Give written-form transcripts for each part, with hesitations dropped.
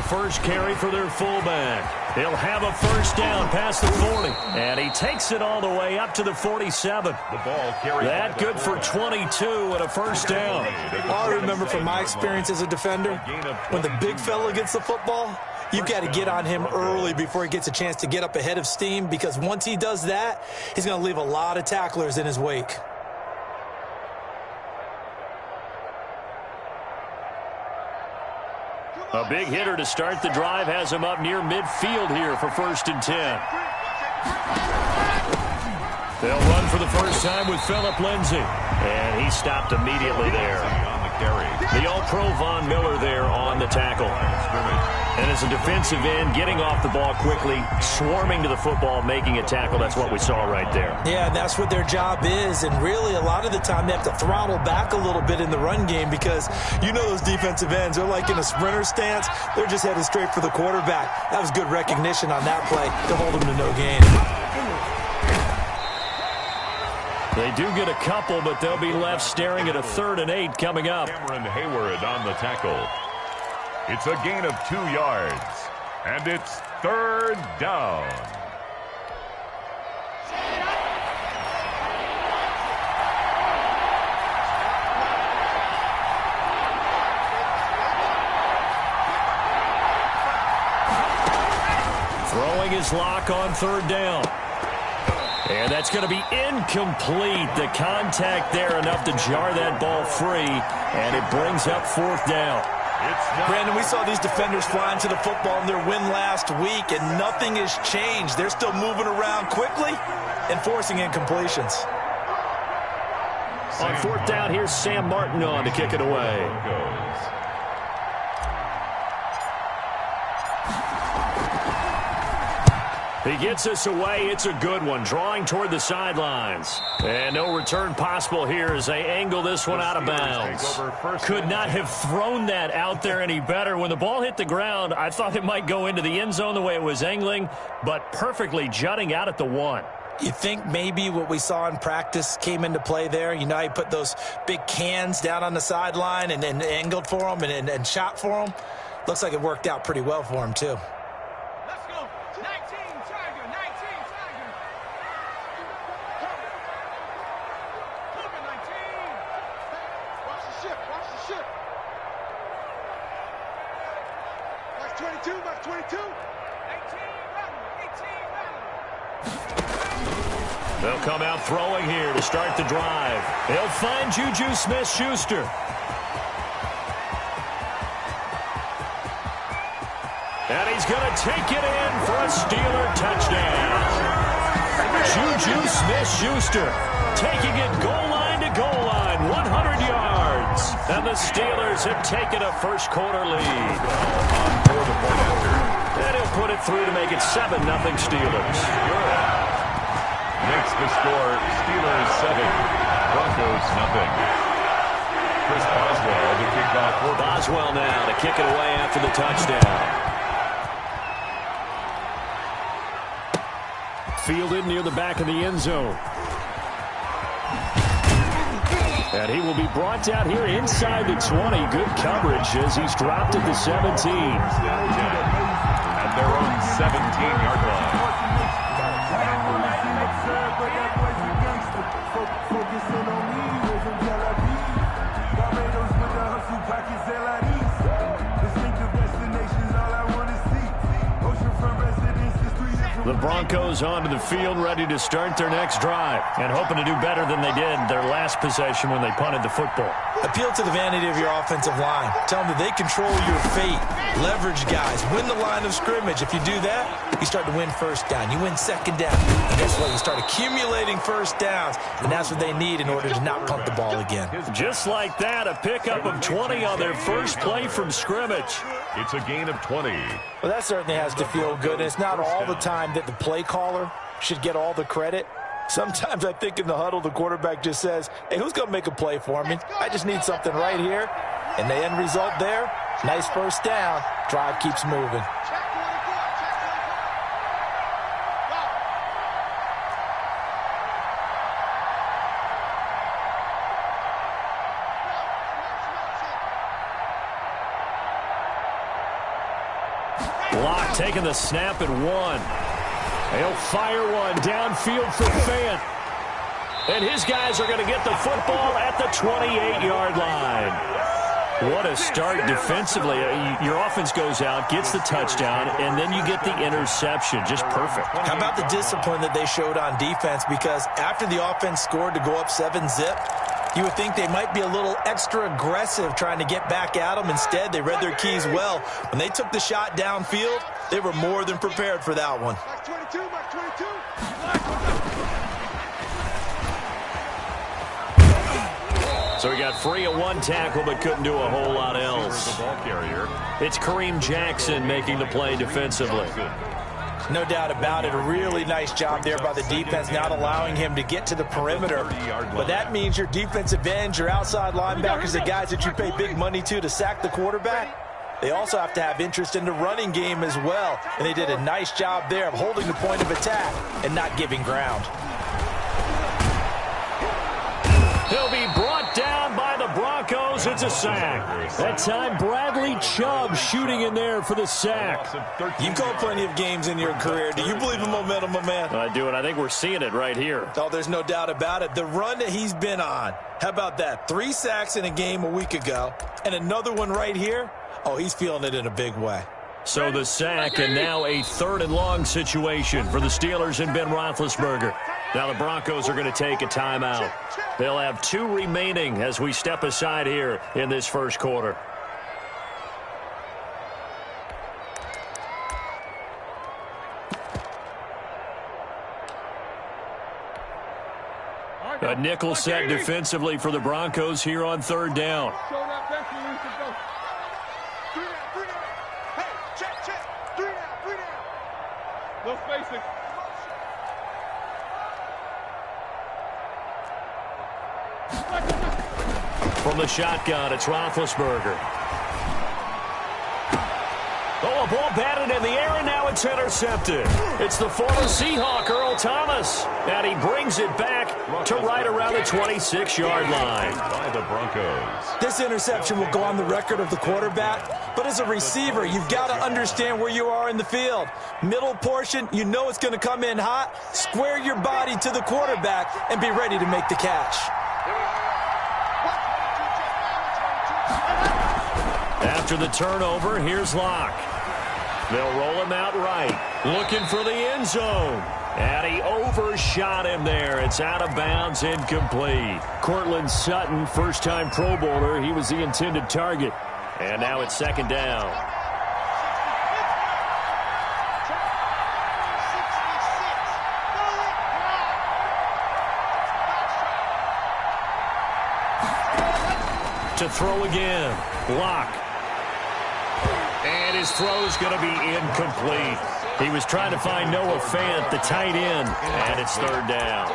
first carry for their fullback. He'll have a first down past the 40. And he takes it all the way up to the 47. The ball carried. That good for 22 and a first down. All I remember from my experience as a defender, when the big fella gets the football, you've got to get on him early before he gets a chance to get up ahead of steam, because once he does that, he's going to leave a lot of tacklers in his wake. A big hitter to start the drive has him up near midfield here for 1st and 10. They'll run for the first time with Phillip Lindsay. And he stopped immediately there. The All-Pro Von Miller there on the tackle. And as a defensive end, getting off the ball quickly, swarming to the football, making a tackle, that's what we saw right there. Yeah, that's what their job is. And really, a lot of the time, they have to throttle back a little bit in the run game, because you know those defensive ends, they're like in a sprinter stance. They're just headed straight for the quarterback. That was good recognition on that play to hold them to no gain. They do get a couple, but they'll be left staring at a 3rd and 8 coming up. Cameron Hayward on the tackle. It's a gain of 2 yards, and it's 3rd down. Throwing his lock on 3rd down. And that's going to be incomplete. The contact there enough to jar that ball free, and it brings up 4th down. Brandon, we saw these defenders flying to the football in their win last week, and nothing has changed. They're still moving around quickly and forcing incompletions. On 4th down, here's Sam Martin on to kick it away. He gets us away. It's a good one, drawing toward the sidelines. And no return possible here as they angle this one out of bounds. Could not have thrown that out there any better. When the ball hit the ground, I thought it might go into the end zone the way it was angling, but perfectly jutting out at the 1. You think maybe what we saw in practice came into play there? You know, he put those big cans down on the sideline and angled for them and shot for them. Looks like it worked out pretty well for him, too. They'll come out throwing here to start the drive. They'll find Juju Smith-Schuster. And he's going to take it in for a Steeler touchdown. Juju Smith-Schuster taking it goal line to goal line, 100 yards. And the Steelers have taken a first quarter lead. And he'll put it through to make it 7-0 Steelers. Makes the score Steelers 7, Broncos 0. Chris Boswell to kick off. Boswell now to kick it away after the touchdown. Fielded near the back of the end zone. And he will be brought down here inside the 20. Good coverage as he's dropped at the 17. And they're on 17-yard line. The Broncos onto the field, ready to start their next drive, and hoping to do better than they did their last possession when they punted the football. Appeal to the vanity of your offensive line. Tell them that they control your fate. Leverage guys. Win the line of scrimmage. If you do that, you start to win first down. You win second down. And guess what? You start accumulating first downs, and that's what they need in order to not punt the ball again. Just like that, a pickup of 20 on their first play from scrimmage. It's a gain of 20. Well, that certainly has to feel good. And it's not all the time that the play caller should get all the credit. Sometimes I think in the huddle, the quarterback just says, hey, who's going to make a play for me? I just need something right here. And the end result there, nice first down. Drive keeps moving. Locke taking the snap and one. He'll fire one downfield for Fant. And his guys are going to get the football at the 28-yard line. What a start defensively. Your offense goes out, gets the touchdown, and then you get the interception. Just perfect. How about the discipline that they showed on defense? Because after the offense scored to go up 7-zip, you would think they might be a little extra aggressive trying to get back at them. Instead, they read their keys well. When they took the shot downfield, they were more than prepared for that one. So he got free at one tackle but couldn't do a whole lot else. It's Kareem Jackson making the play defensively. No doubt about it. A really nice job there by the defense, not allowing him to get to the perimeter. But that means your defensive ends, your outside linebackers, the guys that you pay big money to sack the quarterback, they also have to have interest in the running game as well. And they did a nice job there of holding the point of attack and not giving ground. He'll be brought down by the Broncos. It's a sack. That time, Bradley Chubb shooting in there for the sack. You've called plenty of games in your career. Do you believe in momentum, my man? I do, and I think we're seeing it right here. Oh, there's no doubt about it. The run that he's been on. How about that? 3 sacks in a game a week ago, and another one right here. Oh, he's feeling it in a big way. So the sack, and now a 3rd and long situation for the Steelers and Ben Roethlisberger. Now the Broncos are going to take a timeout. They'll have 2 remaining as we step aside here in this first quarter. A nickel set defensively for the Broncos here on 3rd down. From the shotgun, it's Roethlisberger. Oh, a ball batted in the air, and now it's intercepted. It's the former Seahawk, Earl Thomas. And he brings it back to right around the 26-yard line. By the Broncos. This interception will go on the record of the quarterback, but as a receiver, you've got to understand where you are in the field. Middle portion, you know it's going to come in hot. Square your body to the quarterback and be ready to make the catch. After the turnover, here's Locke. They'll roll him out right. Looking for the end zone. And he overshot him there. It's out of bounds, incomplete. Cortland Sutton, first-time Pro Bowler. He was the intended target. And now it's 2nd down. To throw again. Locke. And his throw's going to be incomplete. He was trying to find Noah Fant, the tight end, and it's 3rd down.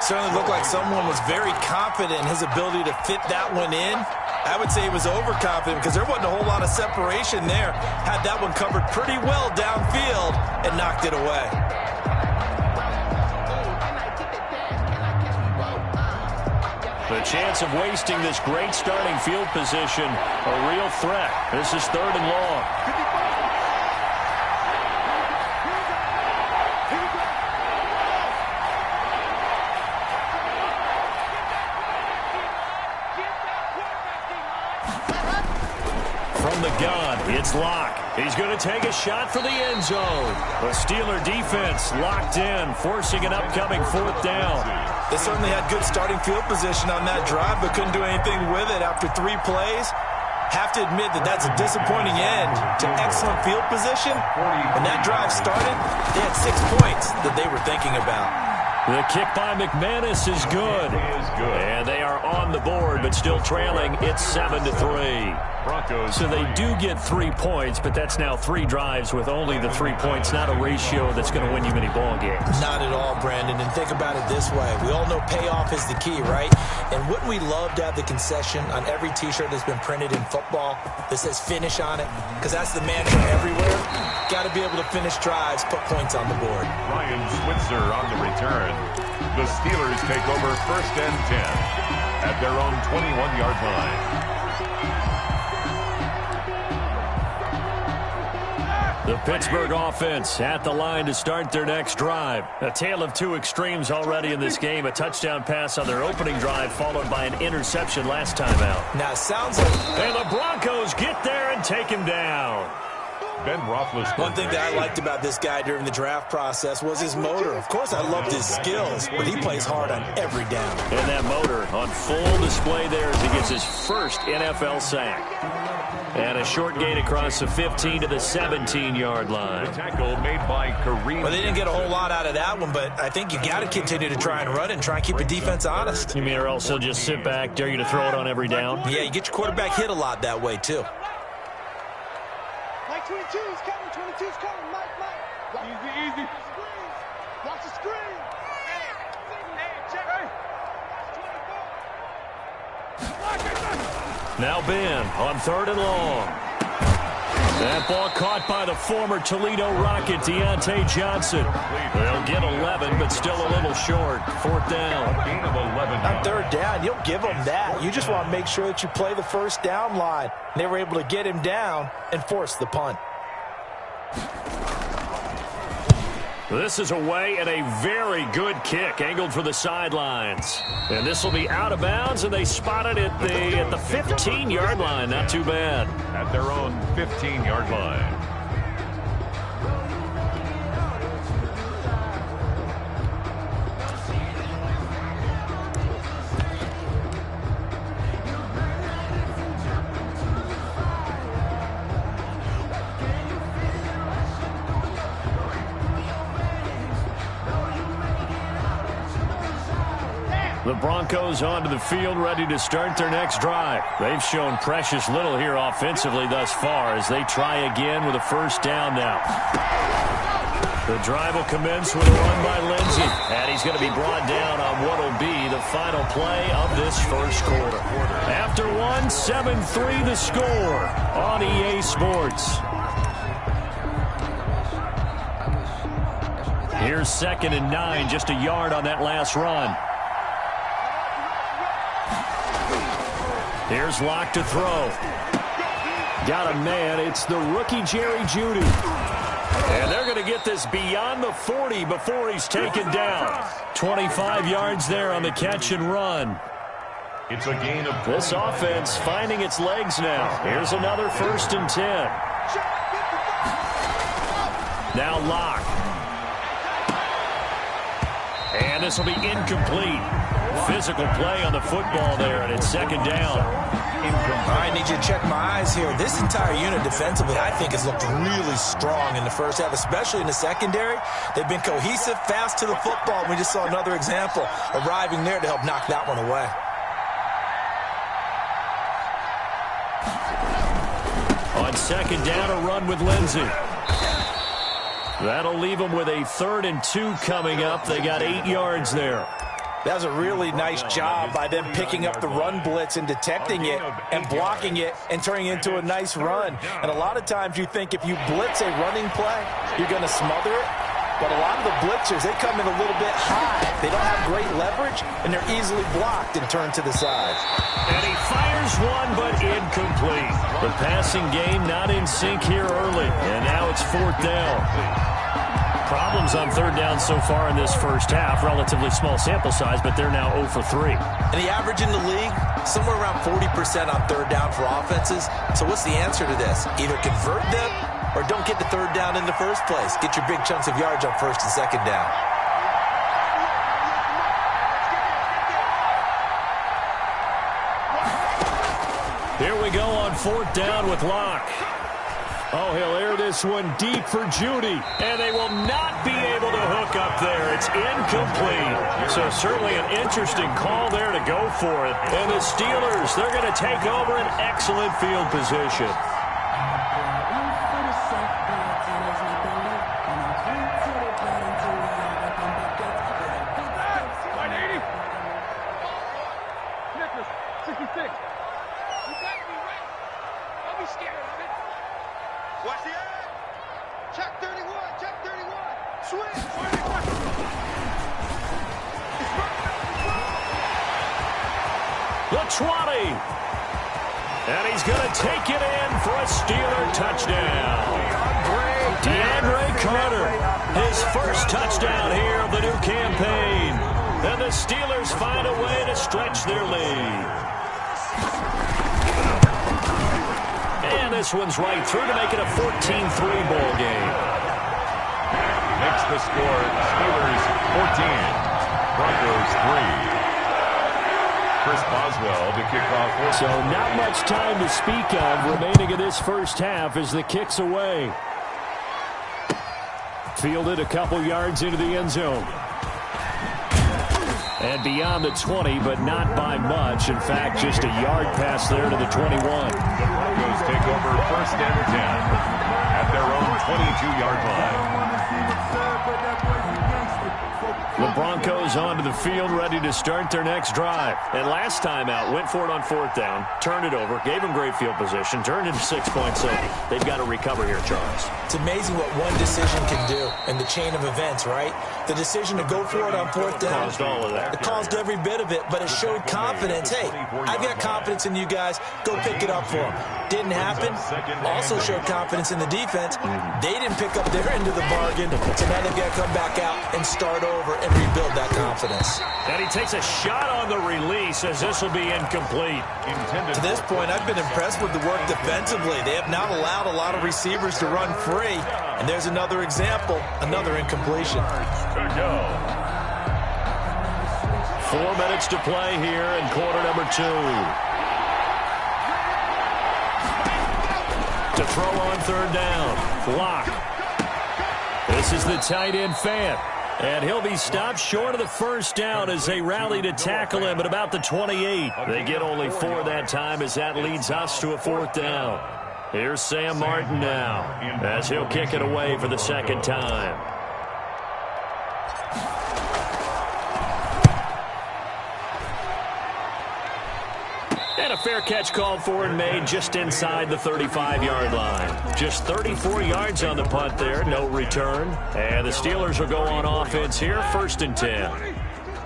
Certainly looked like someone was very confident in his ability to fit that one in. I would say he was overconfident because there wasn't a whole lot of separation there. Had that one covered pretty well downfield and knocked it away. The chance of wasting this great starting field position, a real threat. This is 3rd and long. From the gun, it's Locke. He's going to take a shot for the end zone. The Steeler defense locked in, forcing an upcoming 4th down. They certainly had good starting field position on that drive, but couldn't do anything with it after 3 plays. Have to admit that that's a disappointing end to excellent field position. When that drive started, they had 6 points that they were thinking about. The kick by McManus is good. And they are on the board, but still trailing. It's 7-3. So they do get 3 points, but that's now 3 drives with only the 3 points, not a ratio that's going to win you many ball games. Not at all, Brandon. And think about it this way. We all know payoff is the key, right? And wouldn't we love to have the concession on every T-shirt that's been printed in football that says finish on it? Because that's the mantra everywhere. Got to be able to finish drives, put points on the board. Ryan Switzer on the return. The Steelers take over 1st and 10 at their own 21-yard line. The Pittsburgh offense at the line to start their next drive. A tale of two extremes already in this game. A touchdown pass on their opening drive, followed by an interception last time out. Now, it sounds like... And the Broncos get there and take him down. Ben Roethlisberger. One thing that I liked about this guy during the draft process was his motor. Of course, I loved his skills, but he plays hard on every down. And that motor on full display there as he gets his first NFL sack. And a short gain across the 15 to the 17-yard line. The tackle made by Kareem. Well, they didn't get a whole lot out of that one, but I think you got to continue to try and run and try and keep your defense honest. You mean or else he'll just sit back, dare you to throw it on every down? Yeah, you get your quarterback hit a lot that way, too. Mike 22's coming, 22's coming, Mike. Easy. Watch the screen. Hey, check. Now Ben on 3rd and long. That ball caught by the former Toledo Rocket, Deontay Johnson. They'll get 11, but still a little short. 4th down. Gain of 11. On 3rd down, you'll give them that. You just want to make sure that you play the first down line. They were able to get him down and force the punt. This is away and a very good kick, angled for the sidelines. And this will be out of bounds, and they spot it at the 15-yard line. Not too bad. At their own 15-yard line. The Broncos onto the field, ready to start their next drive. They've shown precious little here offensively thus far as they try again with a first down now. The drive will commence with a run by Lindsey. And he's going to be brought down on what will be the final play of this first quarter. After one, 7-3 the score on EA Sports. Here's 2nd and 9, just a yard on that last run. Here's Locke to throw. Got a man. It's the rookie Jerry Jeudy. And they're going to get this beyond the 40 before he's taken down. 25 yards there on the catch and run. It's a gain of... This offense finding its legs now. Here's another 1st and 10. Now Locke. And this will be incomplete. Physical play on the football there, and it's 2nd down. I need you to check my eyes here. This entire unit defensively, I think, has looked really strong in the first half, especially in the secondary. They've been cohesive, fast to the football. We just saw another example arriving there to help knock that one away. On 2nd down, a run with Lindsey. That'll leave them with a 3rd and 2 coming up. They got 8 yards there. That was a really nice job by them picking up the run blitz and detecting it and blocking it and turning it into a nice run. And a lot of times you think if you blitz a running play, you're going to smother it. But a lot of the blitzers, they come in a little bit high. They don't have great leverage, and they're easily blocked and turned to the side. And he fires one, but incomplete. The passing game not in sync here early. And now it's 4th down. Problems on 3rd down so far in this first half. Relatively small sample size, but they're now 0 for 3. And the average in the league, somewhere around 40% on 3rd down for offenses. So what's the answer to this? Either convert them or don't get the 3rd down in the first place. Get your big chunks of yards on 1st and 2nd down. Here we go on 4th down with Locke. Oh, he'll air this one deep for Jeudy. And they will not be able to hook up there. It's incomplete. So certainly an interesting call there to go for it. And the Steelers, they're going to take over an excellent field position. Watch the end. Check 31. Check 31. Swing. The 20. And he's going to take it in for a Steeler touchdown. Great. DeAndre Carter, his first touchdown here of the new campaign. And the Steelers find a way to stretch their lead. And this one's right through to make it a 14-3 ball game. Makes the score Steelers 14, Broncos 3. Chris Boswell to kick off. So not much time to speak of remaining in this first half as the kick's away. Fielded a couple yards into the end zone. And beyond the 20, but not by much. In fact, just a yard pass there to the 21. The Broncos take over 1st and 10 at their own 22-yard line. The Broncos onto the field, ready to start their next drive. And last time out, went for it on 4th down, turned it over, gave them great field position, turned into 6 points. So they've got to recover here, Charles. It's amazing what one decision can do in the chain of events, right? The decision to go for it on 4th down. Caused all of that. It caused every bit of it, but it showed confidence. Hey, I've got confidence in you guys. Go pick it up for them. Didn't happen. Also showed confidence in the defense. They didn't pick up their end of the bargain, so now they've got to come back out and start over and rebuild that confidence. And he takes a shot on the release as this will be incomplete. To this point, I've been impressed with the work defensively. They have not allowed a lot of receivers to run free. And there's another example, another incompletion. 4 minutes to play here in quarter number 2. To throw on 3rd down. Lock. This is the tight end Fant. And he'll be stopped short of the 1st down as they rally to tackle him at about the 28. They get only 4 that time as that leads us to a 4th down. Here's Sam Martin now as he'll kick it away for the 2nd time. And a fair catch called for and made just inside the 35-yard line. Just 34 yards on the punt there, no return. And the Steelers will go on offense here, 1st and 10.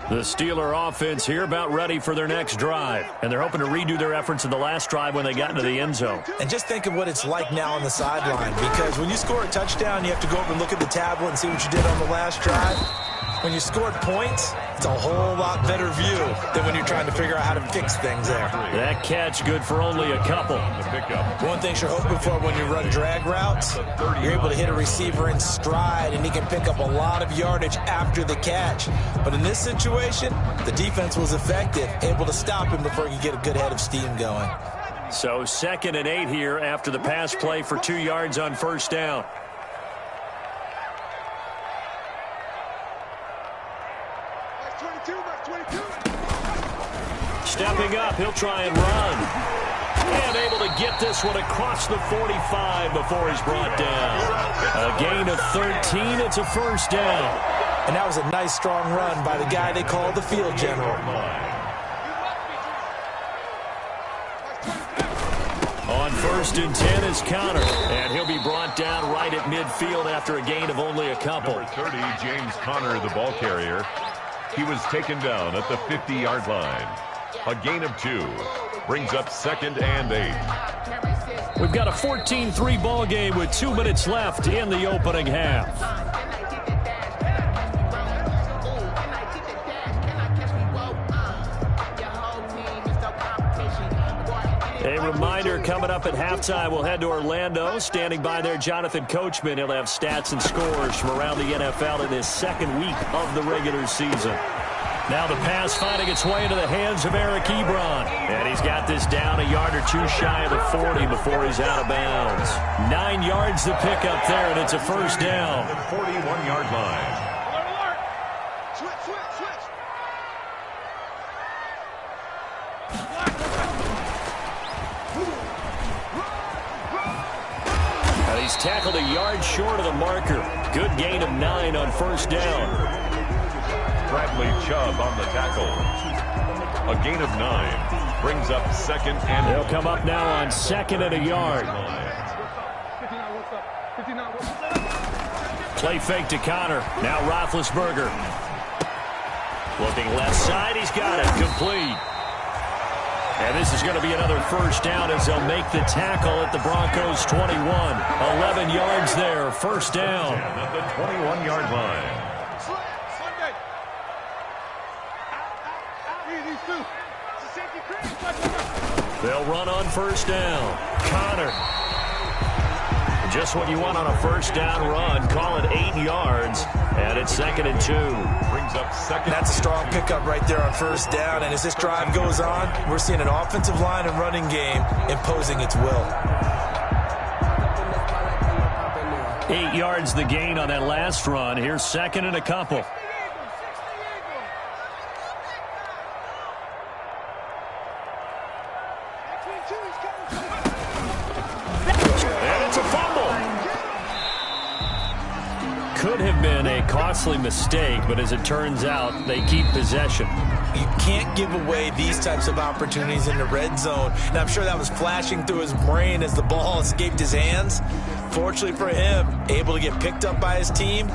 The Steeler offense here about ready for their next drive. And they're hoping to redo their efforts in the last drive when they got into the end zone. And just think of what it's like now on the sideline, because when you score a touchdown, you have to go over and look at the tablet and see what you did on the last drive. When you scored points, it's a whole lot better view than when you're trying to figure out how to fix things there. That catch good for only a couple. One thing you're hoping for when you run drag routes, you're able to hit a receiver in stride, and he can pick up a lot of yardage after the catch. But in this situation, the defense was effective, able to stop him before he could get a good head of steam going. So 2nd and 8 here after the pass play for 2 yards on 1st down. Stepping up, he'll try and run. And able to get this one across the 45 before he's brought down. A gain of 13, it's a 1st down. And that was a nice, strong run by the guy they call the field general. On 1st and 10 is Connor. And he'll be brought down right at midfield after a gain of only a couple. Number 30, James Conner, the ball carrier. He was taken down at the 50-yard line. A gain of 2 brings up 2nd and 8. We've got a 14-3 ball game with 2 minutes left in the opening half. A reminder, coming up at halftime, we'll head to Orlando. Standing by there, Jonathan Coachman. He'll have stats and scores from around the NFL in his 2nd week of the regular season. Now the pass finding its way into the hands of Eric Ebron. And he's got this down a yard or 2 shy of the 40 before he's out of bounds. 9 yards to pick up there, and it's a 1st down. 41-yard line. And he's tackled a yard short of the marker. Good gain of 9 on 1st down. Bradley Chubb on the tackle. A gain of 9 brings up 2nd and... They'll come up now on 2nd and a yard. Play fake to Connor. Now Roethlisberger. Looking left side. He's got it. Complete. And this is going to be another first down as they'll make the tackle at the Broncos' 21. 11 yards there, first down. At the 21-yard line. They'll run on first down. Connor. Just what you want on a first down run. Call it 8 yards. And it's 2nd and 2. Brings up second. That's a strong pickup right there on first down. And as this drive goes on, we're seeing an offensive line and running game imposing its will. 8 yards the gain on that last run. Here's 2nd and a couple. Could have been a costly mistake, but as it turns out, they keep possession. You can't give away these types of opportunities in the red zone. And I'm sure that was flashing through his brain as the ball escaped his hands. Fortunately for him, able to get picked up by his team,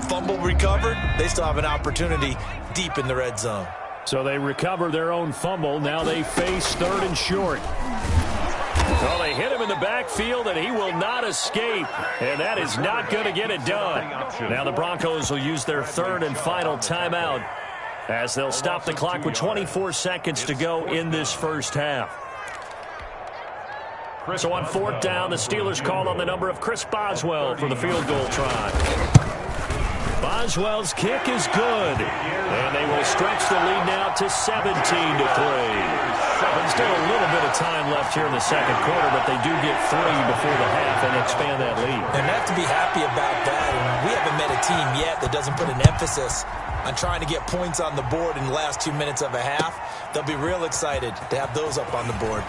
fumble recovered. They still have an opportunity deep in the red zone. So they recover their own fumble. Now they face 3rd and short. Well, they hit him in the backfield, and he will not escape. And that is not going to get it done. Now the Broncos will use their 3rd and final timeout as they'll stop the clock with 24 seconds to go in this first half. So on 4th down, the Steelers call on the number of Chris Boswell for the field goal try. Boswell's kick is good. And they will stretch the lead now to 17-3. Still a little bit of time left here in the second quarter, but they do get 3 before the half and expand that lead. And they have to be happy about that. And we haven't met a team yet that doesn't put an emphasis on trying to get points on the board in the last 2 minutes of a half. They'll be real excited to have those up on the board.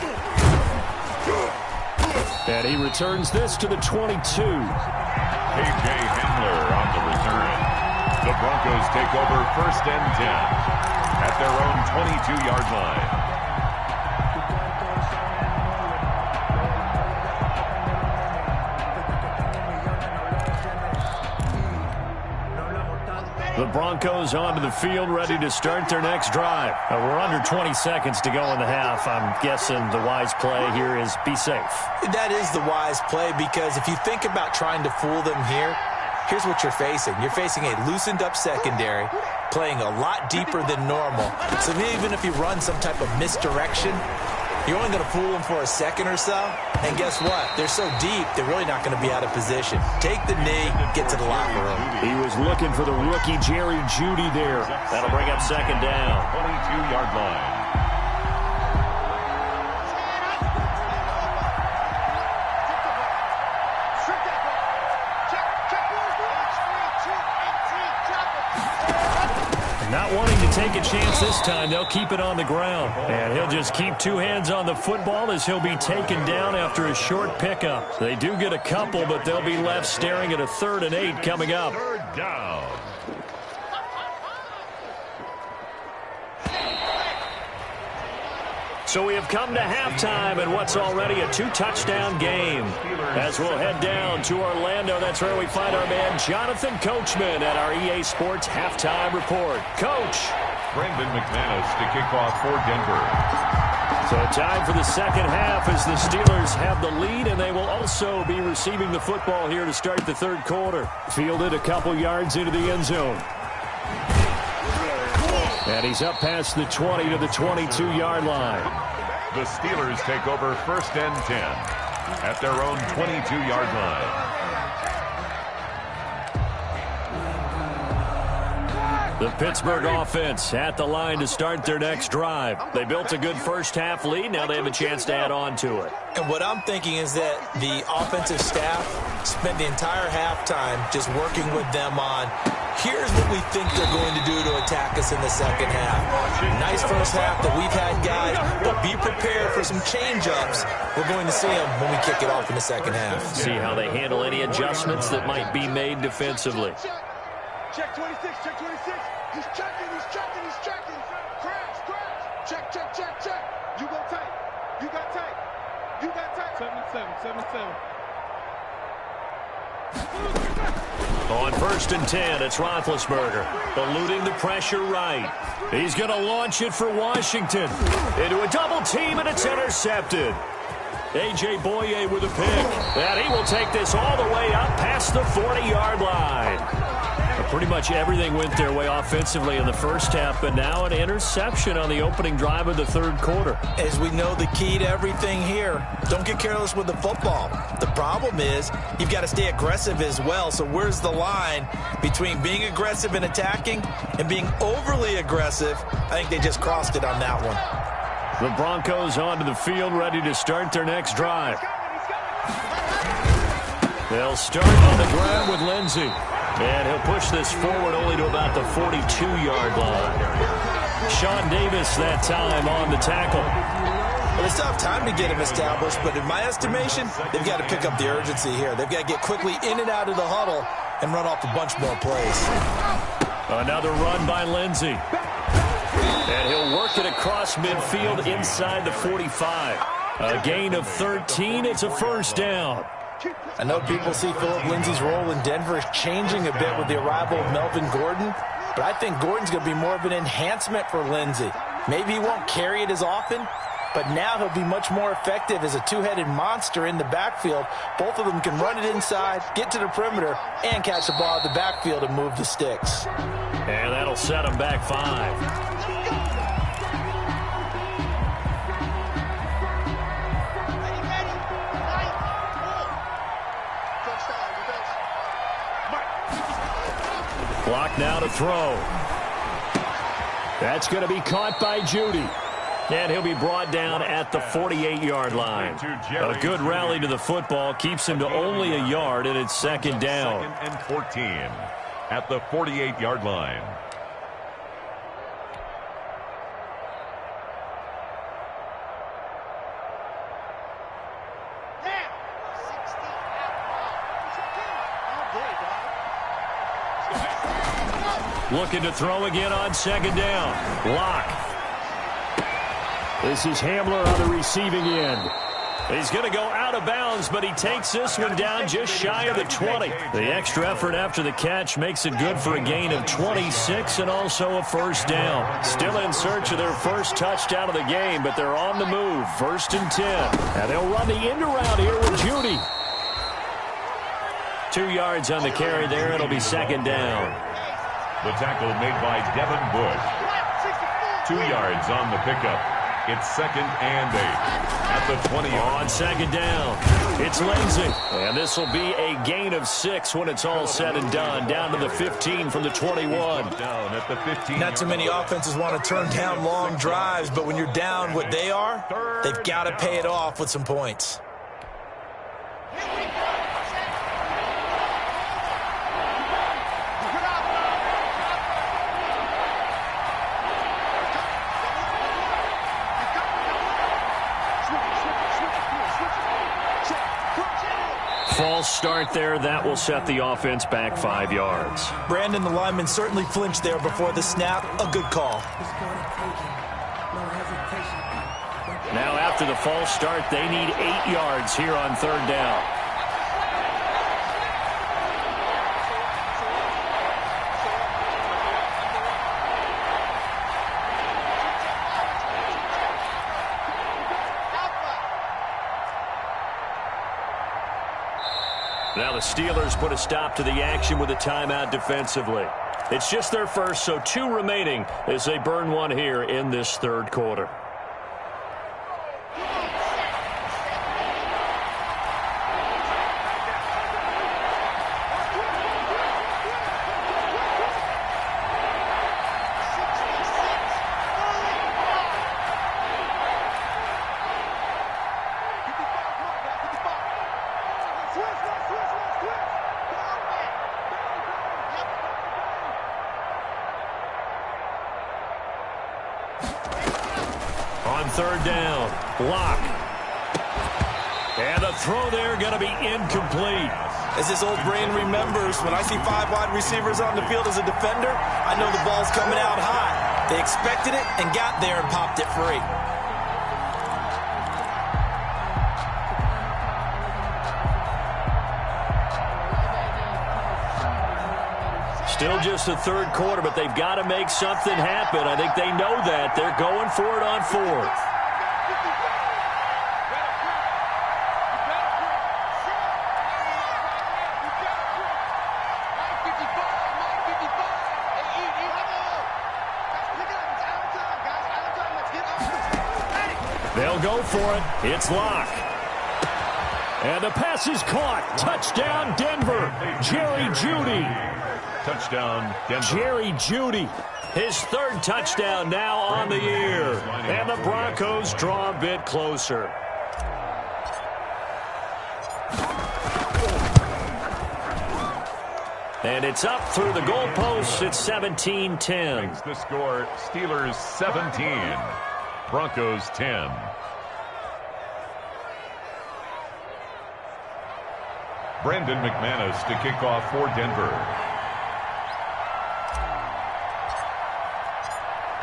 And he returns this to the 22. A.J. Handler on the return. The Broncos take over 1st and 10 at their own 22-yard line. The Broncos onto the field, ready to start their next drive. We're under 20 seconds to go in the half. I'm guessing the wise play here is be safe. That is the wise play, because if you think about trying to fool them here, here's what you're facing. You're facing a loosened up secondary, playing a lot deeper than normal. So even if you run some type of misdirection, you're only going to fool them for a second or so. And guess what? They're so deep, they're really not going to be out of position. Take the knee, get to the locker room. He was looking for the rookie Jerry Jeudy there. That'll bring up 2nd down. 22-yard line. Not wanting to take a chance this time, they'll keep it on the ground. And he'll just keep 2 hands on the football as he'll be taken down after a short pickup. They do get a couple, but they'll be left staring at a 3rd and 8 coming up. 3rd down. So we have come to halftime in what's already a 2-touchdown game. As we'll head down to Orlando, that's where we find our man Jonathan Coachman at our EA Sports Halftime Report. Coach. Brandon McManus to kick off for Denver. So time for the second half as the Steelers have the lead, and they will also be receiving the football here to start the 3rd quarter. Fielded a couple yards into the end zone. And he's up past the 20 to the 22-yard line. The Steelers take over 1st and 10 at their own 22-yard line. The Pittsburgh offense at the line to start their next drive. They built a good first half lead. Now they have a chance to add on to it. And what I'm thinking is that the offensive staff spent the entire halftime just working with them on, here's what we think they're going to do to attack us in the second half. Nice first half that we've had, guys, but be prepared for some change-ups. We're going to see them when we kick it off in the second half. See how they handle any adjustments that might be made defensively. Check 26, check 26. He's checking, he's checking, he's checking. Crash, crash. Check, check, check, check. You go tight. You got tight. You got tight. 77, 77. On 1st and 10, it's Roethlisberger, eluding the pressure right. He's going to launch it for Washington. Into a double team, and it's intercepted. A.J. Boye with a pick. And he will take this all the way up past the 40-yard line. Pretty much everything went their way offensively in the first half, but now an interception on the opening drive of the third quarter. As we know, the key to everything here, don't get careless with the football. The problem is you've got to stay aggressive as well. So where's the line between being aggressive and attacking and being overly aggressive? I think they just crossed it on that one. The Broncos onto the field, ready to start their next drive. They'll start on the ground with Lindsey. And he'll push this forward only to about the 42-yard line. Sean Davis that time on the tackle. Well, they still have time to get him established, but in my estimation, they've got to pick up the urgency here. They've got to get quickly in and out of the huddle and run off a bunch more plays. Another run by Lindsey. And he'll work it across midfield inside the 45. A gain of 13. It's a first down. I know people see Philip Lindsay's role in Denver is changing a bit with the arrival of Melvin Gordon, but I think Gordon's going to be more of an enhancement for Lindsay. Maybe he won't carry it as often, but now he'll be much more effective as a two-headed monster in the backfield. Both of them can run it inside, get to the perimeter, and catch the ball in the backfield and move the sticks. And that'll set him back 5. Clock now to throw. That's going to be caught by Judy. And he'll be brought down at the 48-yard line. A good rally to the football keeps him to only a yard, and it's second down. 2nd and 14 at the 48-yard line. Looking to throw again on second down. Lock. This is Hamler on the receiving end. He's going to go out of bounds, but he takes this one down just shy of the 20. The extra effort after the catch makes it good for a gain of 26 and also a first down. Still in search of their first touchdown of the game, but they're on the move. 1st and 10. And they'll run the end around here with Judy. 2 yards on the carry there. It'll be second down. The tackle made by Devin Bush. 2 yards on the pickup. It's 2nd and 8 at the 20. On second down, it's Lindsey. And this will be a gain of 6 when it's all said and done. Down to the 15 from the 21. Down at the 15. Not too many offenses want to turn down long drives, but when you're down what they are, they've got to pay it off with some points. False start there. That will set the offense back 5 yards. Brandon, the lineman, certainly flinched there before the snap. A good call. Now after the false start, they need 8 yards here on third down. Now the Steelers put a stop to the action with a timeout defensively. It's just their first, so 2 remaining as they burn one here in this third quarter. On third down, Lock. And the throw there going to be incomplete. As his old brain remembers, when I see 5 wide receivers on the field as a defender, I know the ball's coming out hot. They expected it and got there and popped it free. just the third quarter, but they've got to make something happen. I think they know that. They're going for it on fourth. They'll go for it. It's Locke. And the pass is caught. Touchdown, Denver. Jerry Jeudy. Touchdown, Denver. Jerry Jeudy. His third touchdown now on the year. And the Broncos draw a bit closer. And it's up through the goalposts. It's 17-10. Makes the score Steelers 17. Broncos 10. Brandon McManus to kick off for Denver.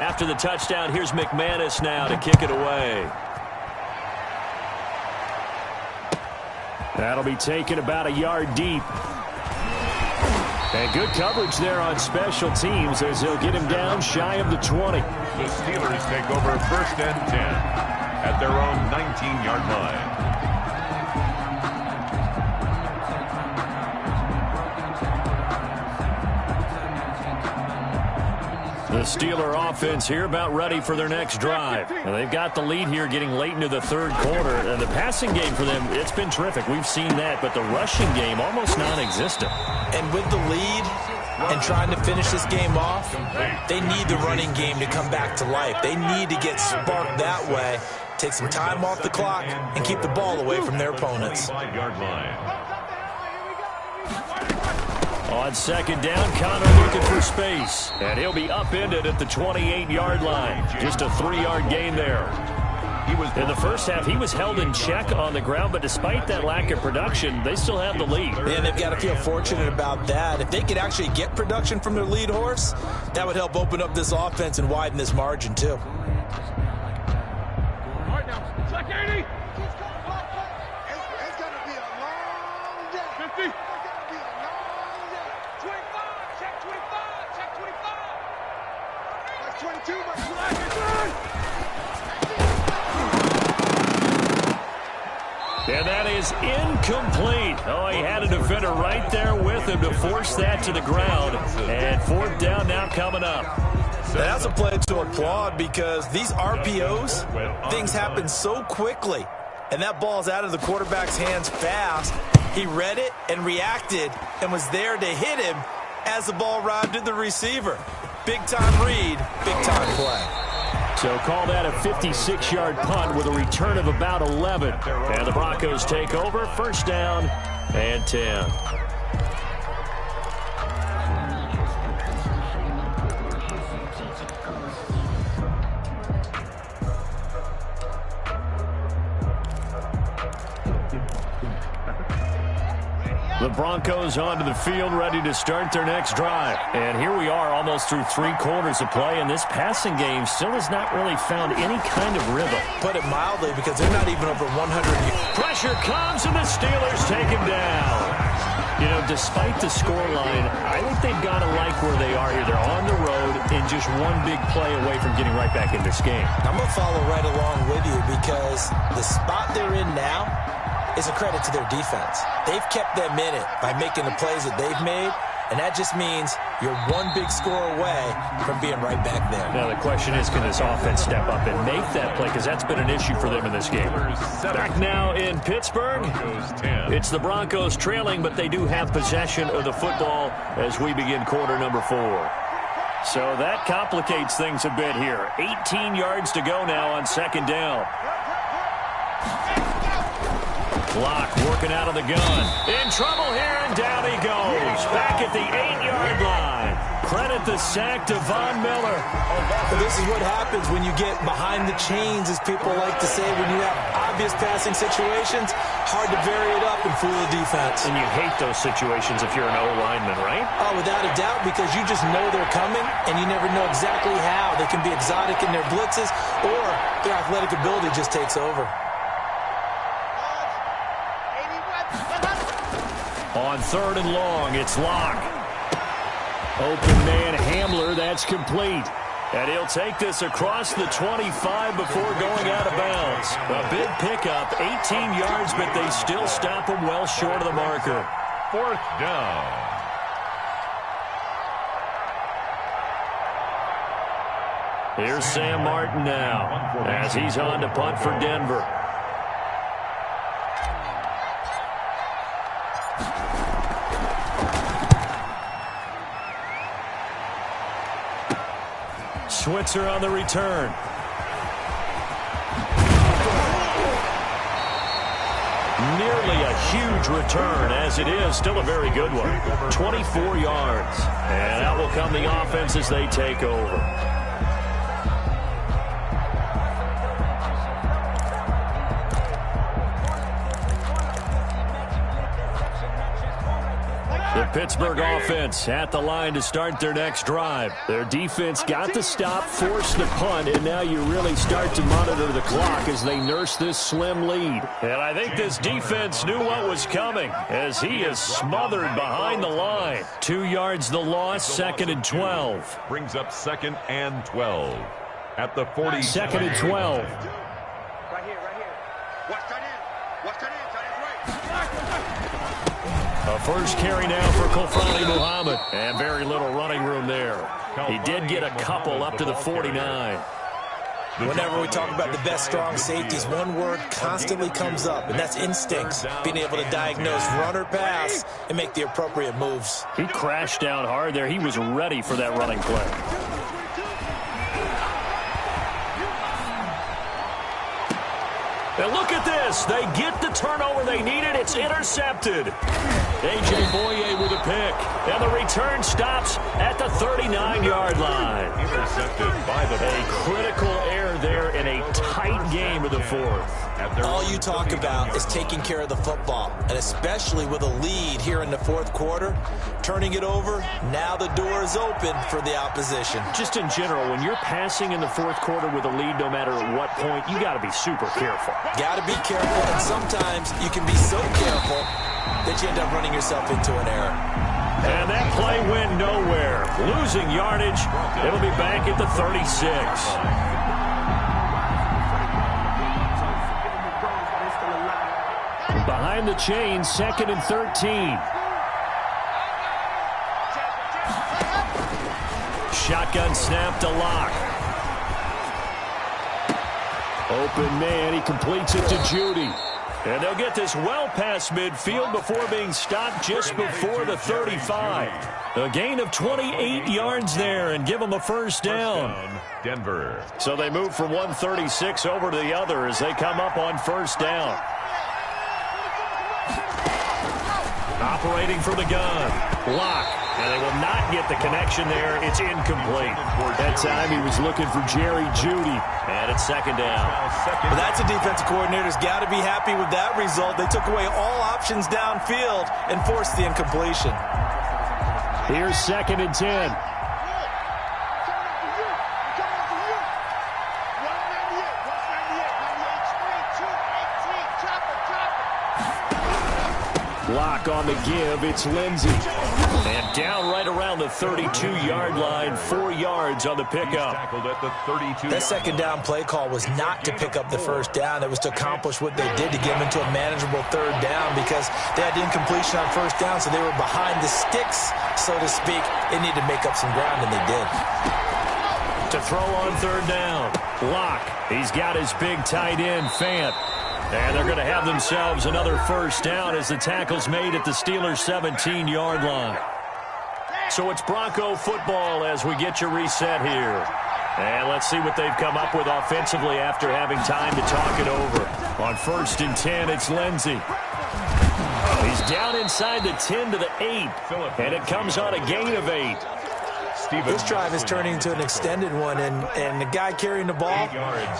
After the touchdown, here's McManus now to kick it away. That'll be taken about a yard deep. And good coverage there on special teams as he'll get him down shy of the 20. The Steelers take over 1st and 10 at their own 19-yard line. The Steeler offense here about ready for their next drive. And they've got the lead here getting late into the third quarter. And the passing game for them, it's been terrific. We've seen that. But the rushing game, almost non-existent. And with the lead and trying to finish this game off, they need the running game to come back to life. They need to get sparked that way, take some time off the clock, and keep the ball away from their opponents. 5-yard line. On second down, Connor looking for space. And he'll be upended at the 28-yard line. Just a 3-yard gain there. In the first half, he was held in check on the ground, but despite that lack of production, they still have the lead. And they've got to feel fortunate about that. If they could actually get production from their lead horse, that would help open up this offense and widen this margin, too. All right, now, check 80. It's going to be a long day. 50. 22, and that is incomplete. Oh, he had a defender right there with him to force that to the ground. And 4th down now coming up. That's a play to applaud because these RPOs, things happen so quickly. And that ball's out of the quarterback's hands fast. He read it and reacted and was there to hit him as the ball arrived at the receiver. Big-time read, big-time play. So call that a 56-yard punt with a return of about 11. And the Broncos take over, 1st down and 10. The Broncos onto the field, ready to start their next drive. And here we are almost through 3 quarters of play, and this passing game still has not really found any kind of rhythm. Put it mildly, because they're not even over 100 yards. Pressure comes, and the Steelers take him down. You know, despite the scoreline, I think they've got to like where they are here. They're on the road and just one big play away from getting right back in this game. I'm going to follow right along with you because the spot they're in now is a credit to their defense. They've kept them in it by making the plays that they've made, and that just means you're one big score away from being right back there. Now the question is, can this offense step up and make that play? Because that's been an issue for them in this game. Back now in Pittsburgh, it's the Broncos trailing, but they do have possession of the football as we begin quarter number 4. So that complicates things a bit here. 18 yards to go now on second down. Locke working out of the gun. In trouble here, and down he goes. Back at the 8-yard line. Credit the sack to Von Miller. Well, this is what happens when you get behind the chains, as people like to say. When you have obvious passing situations, hard to vary it up and fool the defense. And you hate those situations if you're an O-lineman, right? Oh, without a doubt, because you just know they're coming, and you never know exactly how. They can be exotic in their blitzes, or their athletic ability just takes over. On 3rd and long, it's Locke. Open man Hamler, that's complete. And he'll take this across the 25 before going out of bounds. A big pickup, 18 yards, but they still stop him well short of the marker. 4th down. Here's Sam Martin now as he's on to punt for Denver. Switzer on the return. Nearly a huge return, as it is still a very good one. 24 yards. And out will come the offense as they take over. The Pittsburgh offense at the line to start their next drive. Their defense got the stop, forced the punt, and now you really start to monitor the clock as they nurse this slim lead. And I think this defense knew what was coming as he is smothered behind the line. 2 yards the loss, 2nd and 12. Brings up 2nd and 12 at the 40. 2nd and 12. Right here, right here. Watch that in. Watch that in. A first carry now for Kofani Muhammad. And very little running room there. He did get a couple up to the 49. Whenever we talk about the best strong safeties, one word constantly comes up, and that's instincts. Being able to diagnose run or pass and make the appropriate moves. He crashed down hard there. He was ready for that running play. And look at this. They get the turnover they needed. It's intercepted. A.J. Boye with a pick. And the return stops at the 39-yard line. Intercepted by the A critical error there in a tight game of the 4th. All you talk about is taking care of the football, and especially with a lead here in the 4th quarter, turning it over, now the door is open for the opposition. Just in general, when you're passing in the 4th quarter with a lead, no matter at what point, you got to be super careful. Got to be careful, and sometimes you can be so careful that you end up running yourself into an error. And that play went nowhere. Losing yardage. It'll be back at the 36. Behind the chains, 2nd and 13. Shotgun snap to Locke. Open man, he completes it to Judy. And they'll get this well past midfield before being stopped just before the 35. A gain of 28 yards there and give them a first down. Denver. So they move from 136 over to the other as they come up on first down. Operating from the gun. Locke. And they will not get the connection there. It's incomplete. That time he was looking for Jerry Judy. And it's 2nd down. Well, that's a defensive coordinator's got to be happy with that result. They took away all options downfield and forced the incompletion. Here's 2nd and 10. Locke on the give. It's Lindsey. And down right around the 32-yard line. 4 yards on the pickup. That 2nd down play call was not to pick up the first down. It was to accomplish what they did to get them into a manageable 3rd down because they had the incompletion on first down, so they were behind the sticks, so to speak. They needed to make up some ground, and they did. To throw on 3rd down. Locke. He's got his big tight end, Fant. And they're going to have themselves another first down as the tackle's made at the Steelers' 17-yard line. So it's Bronco football as we get you reset here. And let's see what they've come up with offensively after having time to talk it over. On 1st and 10, it's Lindsey. He's down inside the 10 to the 8. And it comes on a gain of 8. This drive is turning into an extended one, and the guy carrying the ball,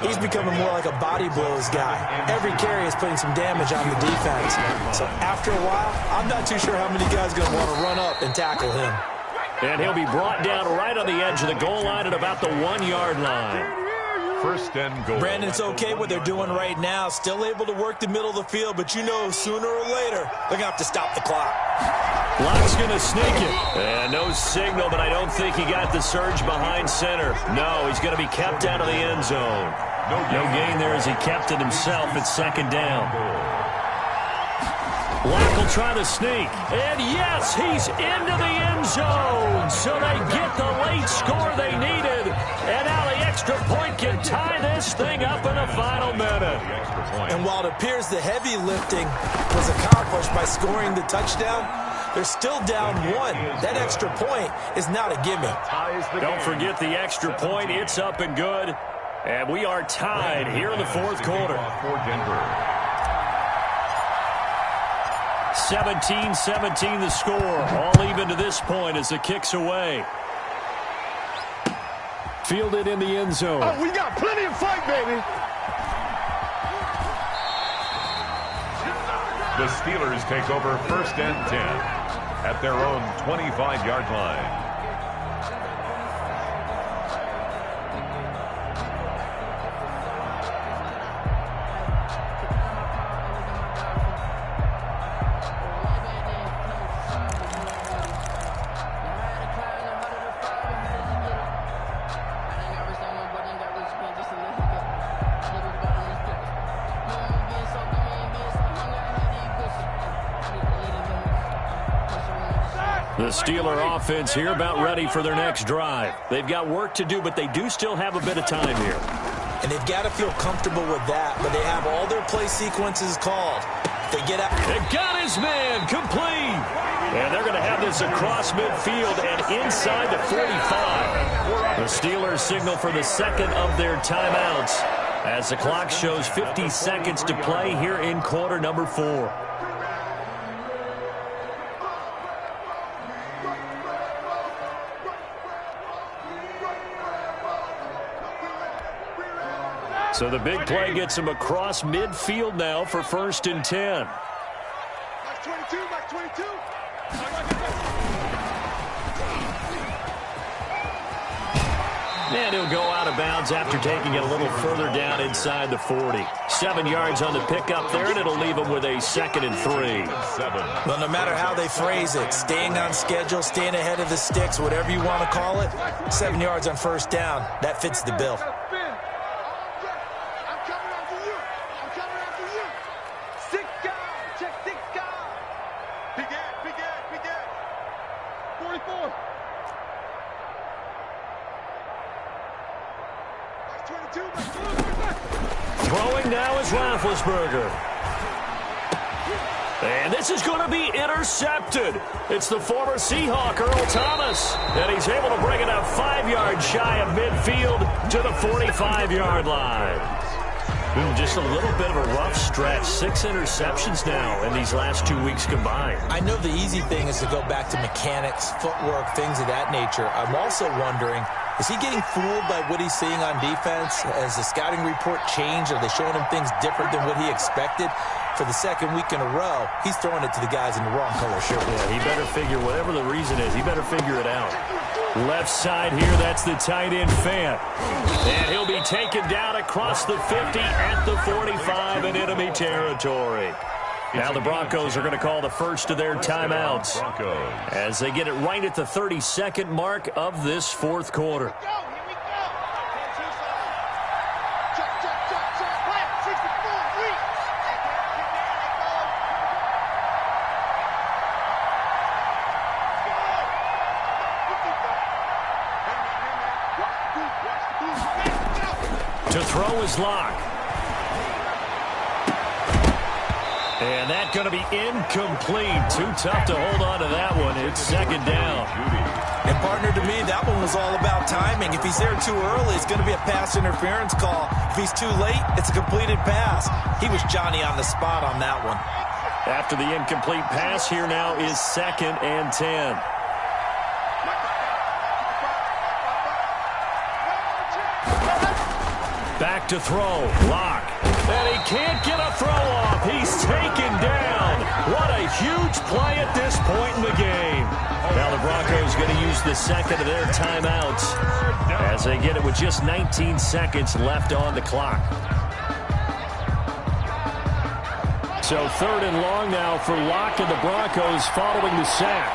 he's becoming more like a body blows guy. Every carry is putting some damage on the defense. So after a while, I'm not too sure how many guys are going to want to run up and tackle him. And he'll be brought down right on the edge of the goal line at about the 1-yard line. first and goal. Brandon, it's okay what they're doing right now. Still able to work the middle of the field, but you know sooner or later they're going to have to stop the clock. Lock's going to sneak it. And no signal, but I don't think he got the surge behind center. No, he's going to be kept out of the end zone. No gain there as he kept it himself at second down. Lock will try to sneak. And yes, he's into the end zone. So they get the late score they needed. And now the extra point can tie this thing up in the final minute. And while it appears the heavy lifting was accomplished by scoring the touchdown, they're still down one. That extra point is not a gimme. Don't forget the extra point. It's up and good. And we are tied here in the fourth quarter. 17-17 the score. All even to this point as the kick's away. Fielded in the end zone. Oh, we got plenty of fight, baby. The Steelers take over first and 10 at their own 25-yard line. The Steeler offense here about ready for their next drive. They've got work to do, but they do still have a bit of time here. And they've got to feel comfortable with that, but they have all their play sequences called. They get out. They got his man complete. And they're going to have this across midfield and inside the 45. The Steelers signal for the second of their timeouts as the clock shows 50 seconds to play here in quarter number 4. So the big play gets him across midfield now for first and 10. Max 22, Max 22. And he'll go out of bounds after taking it a little further down inside the 40. 7 yards on the pickup there, and it'll leave him with a 2nd and 3. Well, no matter how they phrase it, staying on schedule, staying ahead of the sticks, whatever you want to call it, 7 yards on first down, that fits the bill. Throwing now is Roethlisberger. And this is going to be intercepted. It's the former Seahawk, Earl Thomas. And he's able to bring it up 5 yards shy of midfield to the 45-yard line. Just a little bit of a rough stretch. 6 interceptions now in these last 2 weeks combined. I know the easy thing is to go back to mechanics, footwork, things of that nature. I'm also wondering, is he getting fooled by what he's seeing on defense? Has the scouting report changed? Are they showing him things different than what he expected? For the second week in a row, he's throwing it to the guys in the wrong color shirt. Yeah, he better figure, whatever the reason is, he better figure it out. Left side here, that's the tight end Fant. And he'll be taken down across the 50 at the 45 in enemy territory. Now the Broncos are going to call the first of their timeouts as they get it right at the 32nd mark of this fourth quarter. To throw is Lock. And that's going to be incomplete. Too tough to hold on to that one. It's second down. And partner, to me, that one was all about timing. If he's there too early, it's going to be a pass interference call. If he's too late, it's a completed pass. He was Johnny on the spot on that one. After the incomplete pass, here now is 2nd and 10. Back to throw. Lock. And he can't get a throw off. He's taken down. What a huge play at this point in the game. Now the Broncos going to use the second of their timeouts as they get it with just 19 seconds left on the clock. So 3rd and long now for Locke and the Broncos following the sack.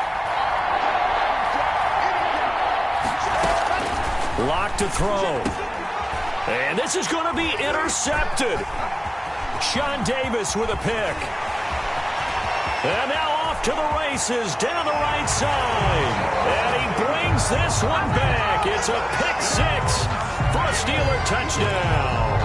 Locke to throw. And this is going to be intercepted. Sean Davis with a pick. And now off to the races down the right side. And he brings this one back. It's a pick 6 for a Steeler touchdown.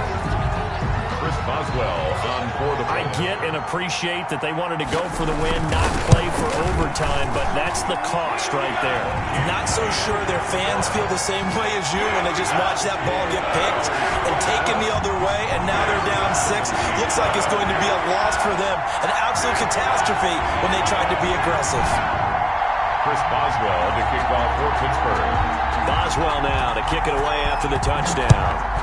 Chris Boswell on for the I get and appreciate that they wanted to go for the win, not play for overtime, but that's the cost right there. Not so sure their fans feel the same way as you when they just watch that ball get picked and taken the other way, and now they're down 6. Looks like it's going to be a loss for them. An absolute catastrophe when they tried to be aggressive. Chris Boswell to kick off for Pittsburgh. Boswell now to kick it away after the touchdown.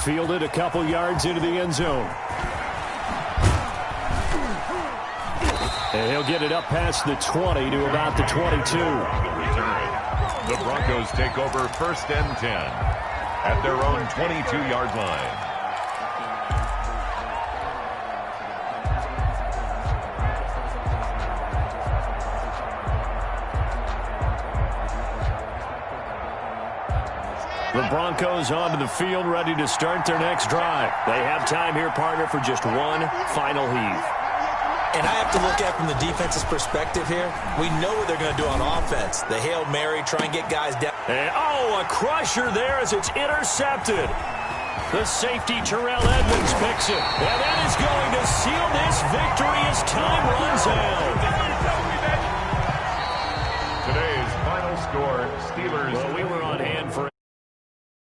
Fielded a couple yards into the end zone. And he'll get it up past the 20 to about the 22. The Broncos take over 1st and 10 at their own 22-yard line. The Broncos onto the field, ready to start their next drive. They have time here, partner, for just one final heave. And I have to look at it from the defense's perspective here. We know what they're going to do on offense. The Hail Mary, try and get guys down. And, a crusher there as it's intercepted. The safety, Terrell Edmonds, picks it. And that is going to seal this victory as time runs out. Today's final score, Steelers. Well, we